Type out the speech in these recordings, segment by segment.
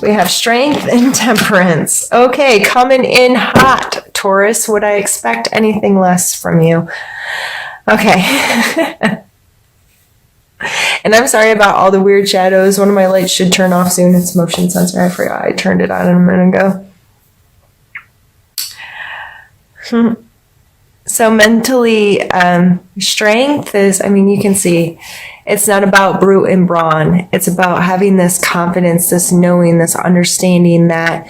We have strength and temperance. Okay, coming in hot, Taurus. Would I expect anything less from you? Okay. And I'm sorry about all the weird shadows. One of my lights should turn off soon. It's motion sensor. I forgot I turned it on a minute ago. So mentally, strength is, I mean, you can see it's not about brute and brawn. It's about having this confidence, this knowing, this understanding that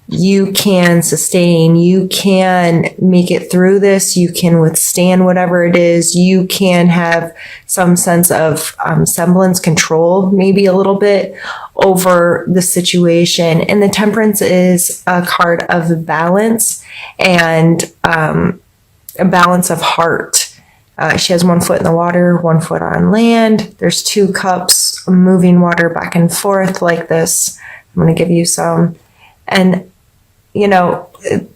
you can sustain, you can make it through this, you can withstand whatever it is, you can have some sense of semblance control, maybe a little bit over the situation. And the temperance is a card of balance and a balance of heart. She has 1 foot in the water, 1 foot on land. There's 2 cups moving water back and forth like this. I'm going to give you some. And you know,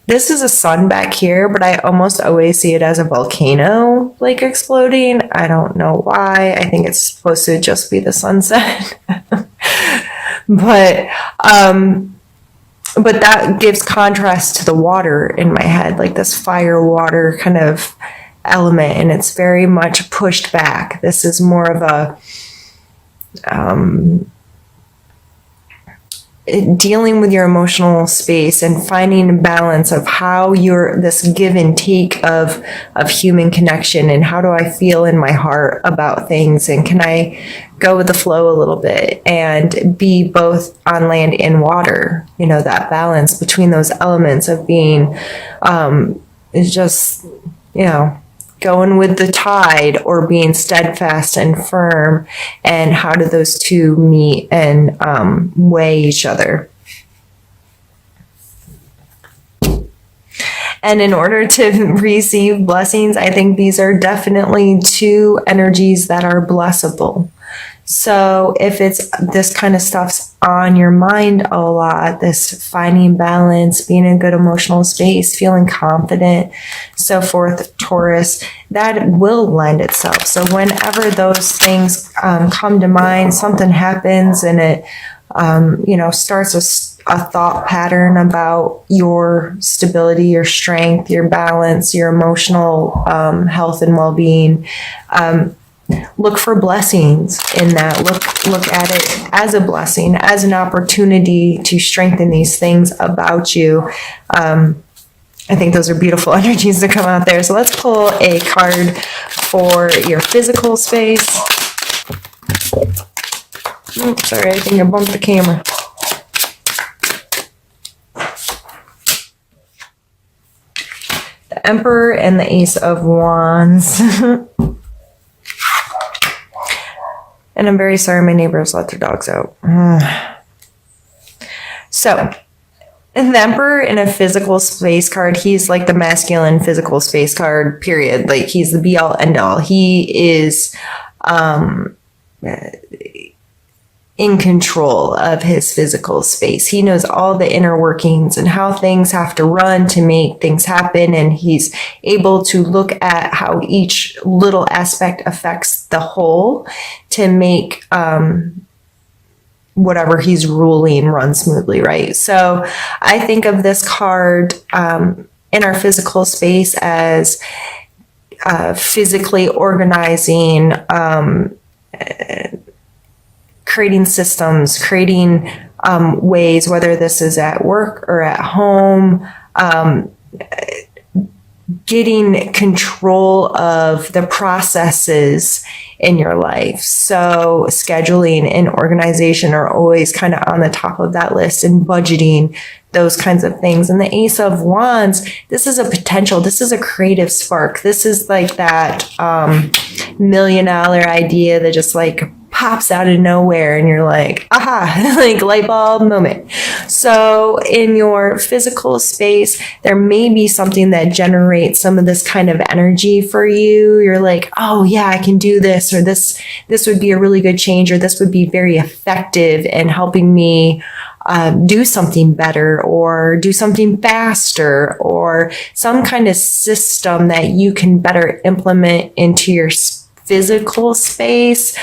this is a sun back here, but I almost always see it as a volcano like exploding. I don't know why. I think it's supposed to just be the sunset. But that gives contrast to the water in my head, like this fire water kind of element, and it's very much pushed back. This is more of a dealing with your emotional space and finding a balance of how you're this give and take of human connection, and how do I feel in my heart about things, and can I go with the flow a little bit and be both on land and water. You know, that balance between those elements of being is just, you know, going with the tide or being steadfast and firm, and how do those two meet and weigh each other. And in order to receive blessings, I think these are definitely 2 energies that are blessable. So if it's this kind of stuff's on your mind a lot, this finding balance, being in a good emotional space, feeling confident, so forth, Taurus, that will lend itself. So whenever those things come to mind, something happens and it, starts a thought pattern about your stability, your strength, your balance, your emotional health and well-being, look for blessings in that. Look at it as a blessing, as an opportunity to strengthen these things about you. I think those are beautiful energies that come out there. So let's pull a card for your physical space. Oops, sorry, I think I bumped the camera. The Emperor and the Ace of Wands. And I'm very sorry my neighbors let their dogs out. So, the Emperor in a physical space card, he's like the masculine physical space card, period. Like, he's the be-all, end-all. He is in control of his physical space. He knows all the inner workings and how things have to run to make things happen, and he's able to look at how each little aspect affects the whole to make whatever he's ruling run smoothly, right? So I think of this card in our physical space as physically organizing, creating systems, creating ways, whether this is at work or at home, getting control of the processes in your life. So scheduling and organization are always kind of on the top of that list, and budgeting, those kinds of things. And the Ace of Wands, this is a potential, this is a creative spark. This is like that $1 million idea that just like pops out of nowhere and you're like, aha, like light bulb moment. So in your physical space, there may be something that generates some of this kind of energy for you. You're like, oh yeah, I can do this, or this would be a really good change, or this would be very effective in helping me do something better, or do something faster, or some kind of system that you can better implement into your physical space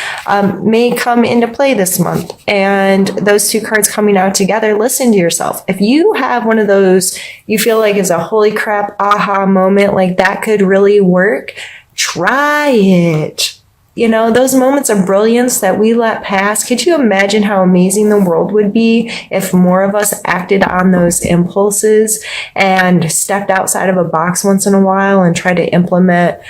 may come into play this month. And those two cards coming out together, listen to yourself. If you have one of those you feel like is a holy crap aha moment, like that could really work, try it. You know, those moments of brilliance that we let pass, could you imagine how amazing the world would be if more of us acted on those impulses and stepped outside of a box once in a while and tried to implement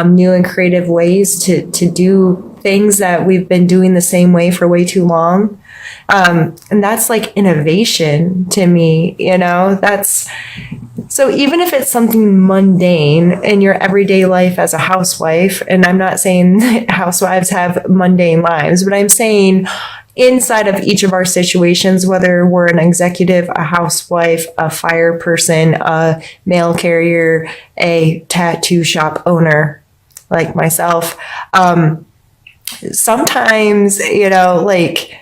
new and creative ways to do things that we've been doing the same way for way too long? And that's like innovation to me, you know, so even if it's something mundane in your everyday life as a housewife, and I'm not saying housewives have mundane lives, but I'm saying inside of each of our situations, whether we're an executive, a housewife, a fire person, a mail carrier, a tattoo shop owner like myself, sometimes, you know, like,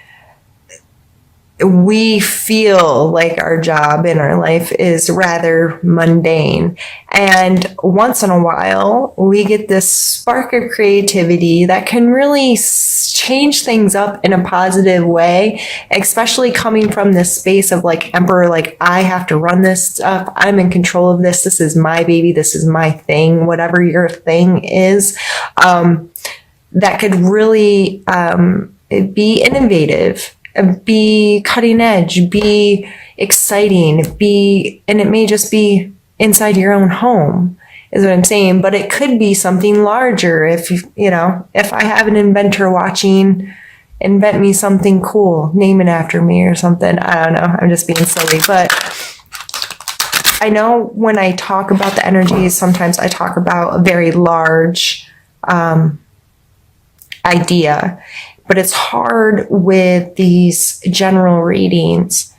we feel like our job in our life is rather mundane. And once in a while, we get this spark of creativity that can really change things up in a positive way, especially coming from this space of like emperor, like I have to run this stuff. I'm in control of this. This is my baby. This is my thing, whatever your thing is. That could really be innovative, be cutting edge, be exciting, and it may just be inside your own home is what I'm saying, but it could be something larger. If I have an inventor watching, invent me something cool, name it after me or something. I don't know. I'm just being silly, but I know when I talk about the energies, sometimes I talk about a very large idea. But it's hard with these general readings.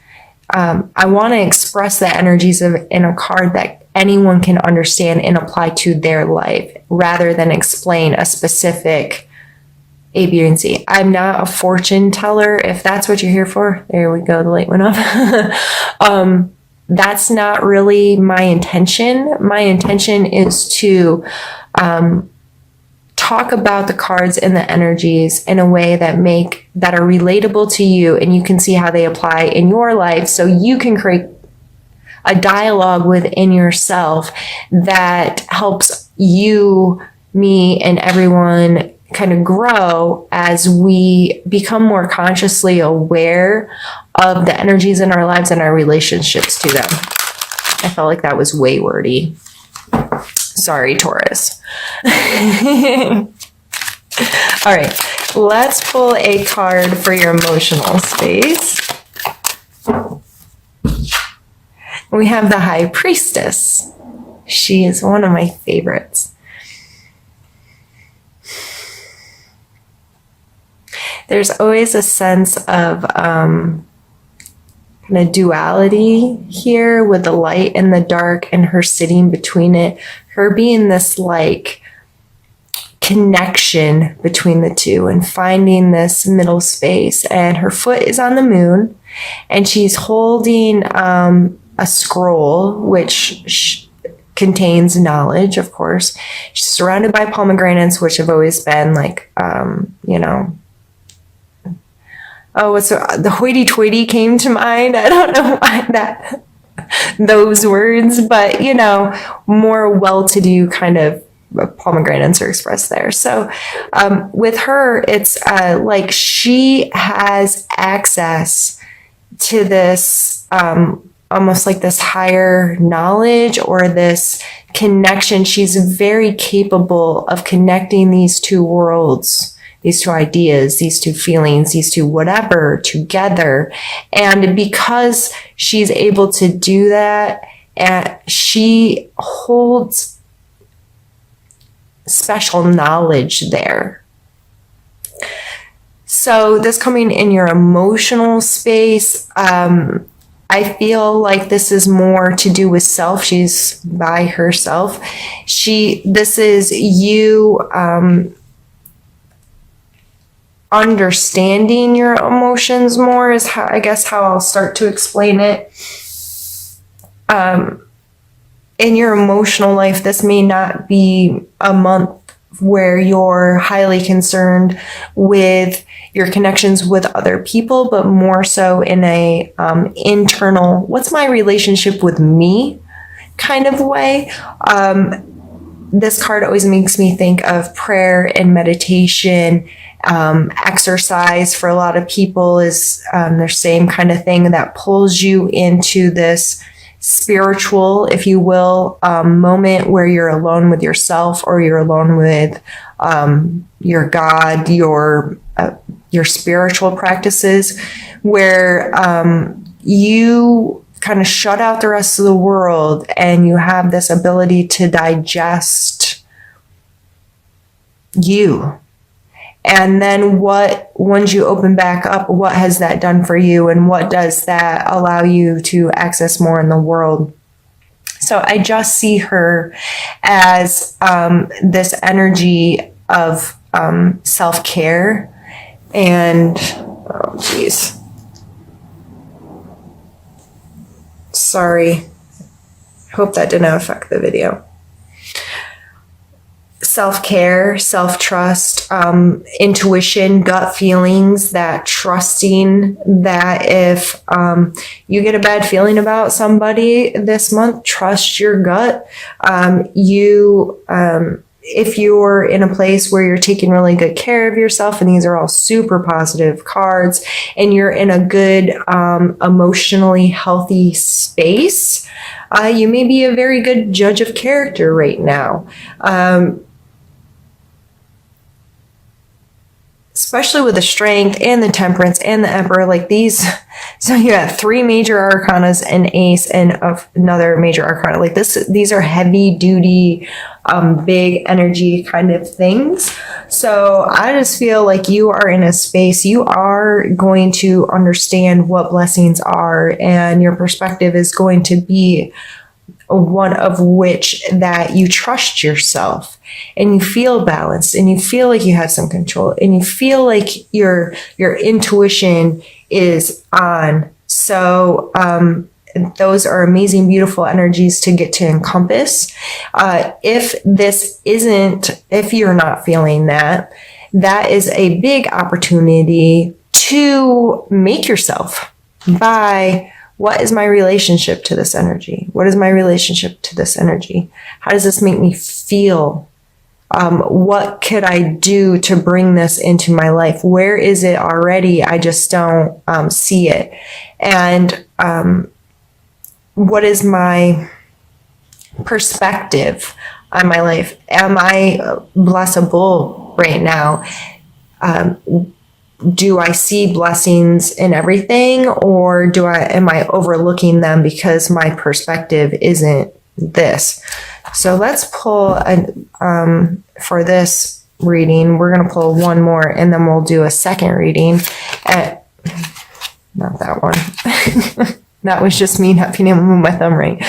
I want to express the energies in a card that anyone can understand and apply to their life rather than explain a specific A, B, and C. I'm not a fortune teller. If that's what you're here for, there we go, the light went off. That's not really my intention. My intention is to talk about the cards and the energies in a way that are relatable to you, and you can see how they apply in your life, so you can create a dialogue within yourself that helps you, me, and everyone kind of grow as we become more consciously aware of the energies in our lives and our relationships to them. I felt like that was way wordy. Sorry, Taurus. All right, let's pull a card for your emotional space. We have the High Priestess. She is one of my favorites. There's always a sense of kind of duality here with the light and the dark and her sitting between it. Her being this like connection between the two and finding this middle space. And her foot is on the moon and she's holding a scroll which contains knowledge, of course. She's surrounded by pomegranates, which have always been like, the hoity-toity came to mind. I don't know why those words, but more well-to-do kind of pomegranates are expressed there. So with her, it's like she has access to this almost like this higher knowledge or this connection. She's very capable of connecting these two worlds, these two ideas, these two feelings, these two whatever together. And because she's able to do that, she holds special knowledge there. So this coming in your emotional space, I feel like this is more to do with self. She's by herself. This is you understanding your emotions more is how I'll start to explain it. In your emotional life, this may not be a month where you're highly concerned with your connections with other people, but more so in a internal, what's my relationship with me kind of way. This card always makes me think of prayer and meditation. Exercise for a lot of people is the same kind of thing that pulls you into this spiritual, if you will, moment where you're alone with yourself, or you're alone with your God, your spiritual practices, where you kind of shut out the rest of the world and you have this ability to digest you. And then once you open back up, what has that done for you? And what does that allow you to access more in the world? So I just see her as this energy of self-care and, oh geez. Sorry. Hope that didn't affect the video. Self-care, self-trust, intuition, gut feelings, that trusting that if you get a bad feeling about somebody this month, trust your gut. If you're in a place where you're taking really good care of yourself, and these are all super positive cards, and you're in a good, emotionally healthy space, you may be a very good judge of character right now. Especially with the Strength and the Temperance and the Emperor, like these. So you have 3 major arcanas, an ace, and another major arcana. Like these are heavy duty, big energy kind of things. So I just feel like you are in a space, you are going to understand what blessings are, and your perspective is going to be one of which that you trust yourself, and you feel balanced, and you feel like you have some control, and you feel like your intuition is on. So those are amazing, beautiful energies to get to encompass. If you're not feeling that is a big opportunity to make yourself by, what is my relationship to this energy? What is my relationship to this energy? How does this make me feel? What could I do to bring this into my life? Where is it already? I just don't see it. And what is my perspective on my life? Am I blessable right now? Do I see blessings in everything, or am I overlooking them because my perspective isn't this? So let's pull for this reading, we're going to pull one more, and then we'll do a second reading. Not that one. That was just me not being able to move my thumb right.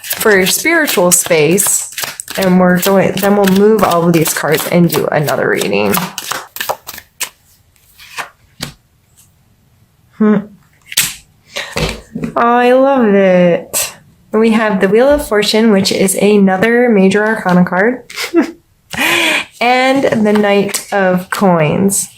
For your spiritual space, and then we'll move all of these cards and do another reading. Oh, I love it. We have the Wheel of Fortune, which is another major arcana card, and the Knight of Coins.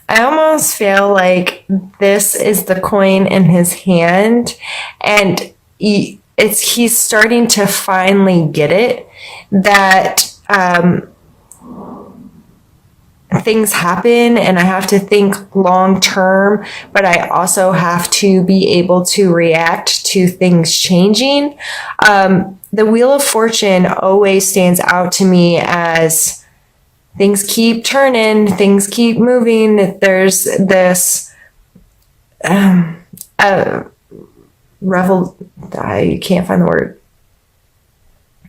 I almost feel like this is the coin in his hand, and he's starting to finally get it, that things happen and I have to think long term, but I also have to be able to react to things changing. The Wheel of Fortune always stands out to me as things keep turning, things keep moving. There's this I can't find the word.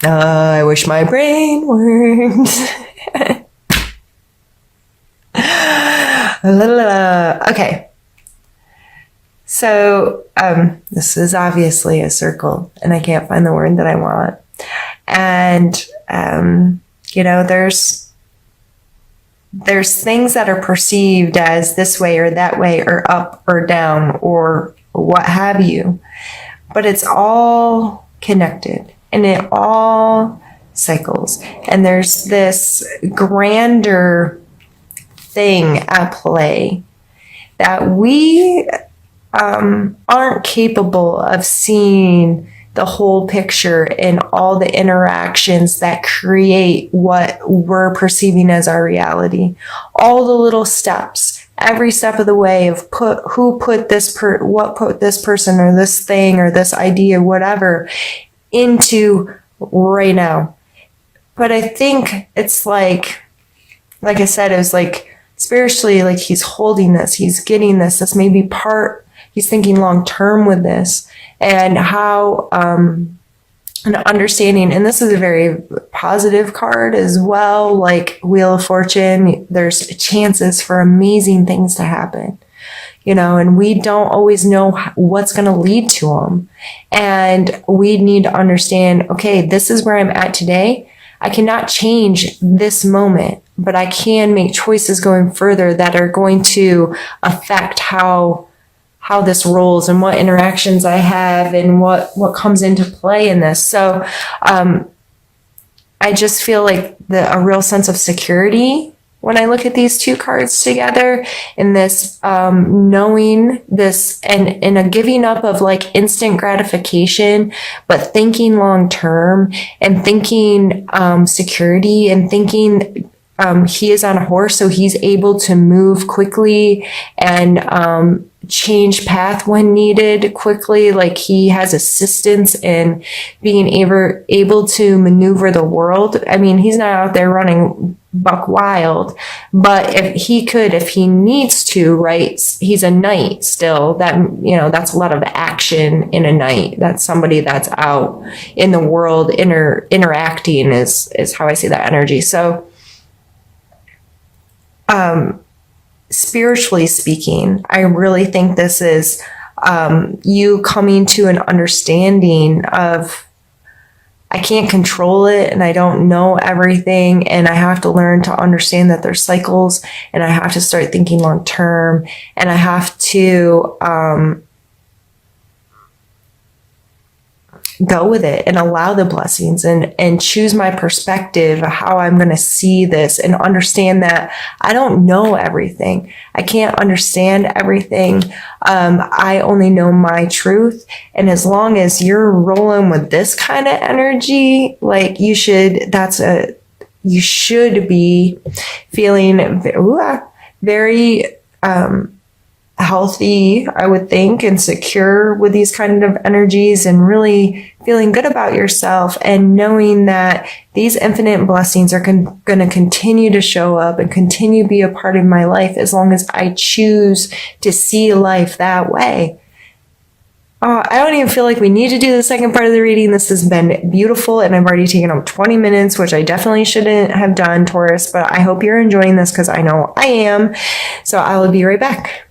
I wish my brain worked. Okay. So this is obviously a circle, and I can't find the word that I want. And there's things that are perceived as this way or that way or up or down or what have you. But it's all connected and it all cycles. And there's this grander thing at play that we aren't capable of seeing the whole picture and all the interactions that create what we're perceiving as our reality. All the little steps, every step of the way of what put this person or this thing or this idea, whatever, into right now. But I think it's like I said, it was like spiritually, like he's holding this, he's getting this may be part, he's thinking long term with this, and how an understanding, and this is a very positive card as well, like Wheel of Fortune, there's chances for amazing things to happen, and we don't always know what's going to lead to them. And we need to understand, okay, this is where I'm at today. I cannot change this moment, but I can make choices going further that are going to affect how this rolls and what interactions I have and what comes into play in this. So I just feel like a real sense of security when I look at these two cards together, in this knowing this and a giving up of like instant gratification, but thinking long term and thinking security and thinking he is on a horse, so he's able to move quickly and change path when needed quickly. Like he has assistance in being able to maneuver the world. I mean, he's not out there running buck wild, but if he needs to, right? He's a knight still. That's a lot of action in a knight. That's somebody that's out in the world interacting is how I see that energy. So spiritually speaking, I really think this is you coming to an understanding of, I can't control it and I don't know everything, and I have to learn to understand that there's cycles, and I have to start thinking long term, and I have to go with it and allow the blessings and choose my perspective of how I'm going to see this, and understand that I don't know everything. I can't understand everything. I only know my truth. And as long as you're rolling with this kind of energy, like you should be feeling very healthy, I would think, and secure with these kind of energies, and really feeling good about yourself, and knowing that these infinite blessings are going to continue to show up and continue to be a part of my life as long as I choose to see life that way. I don't even feel like we need to do the second part of the reading. This has been beautiful, and I've already taken up 20 minutes, which I definitely shouldn't have done, Taurus, but I hope you're enjoying this because I know I am. So I will be right back.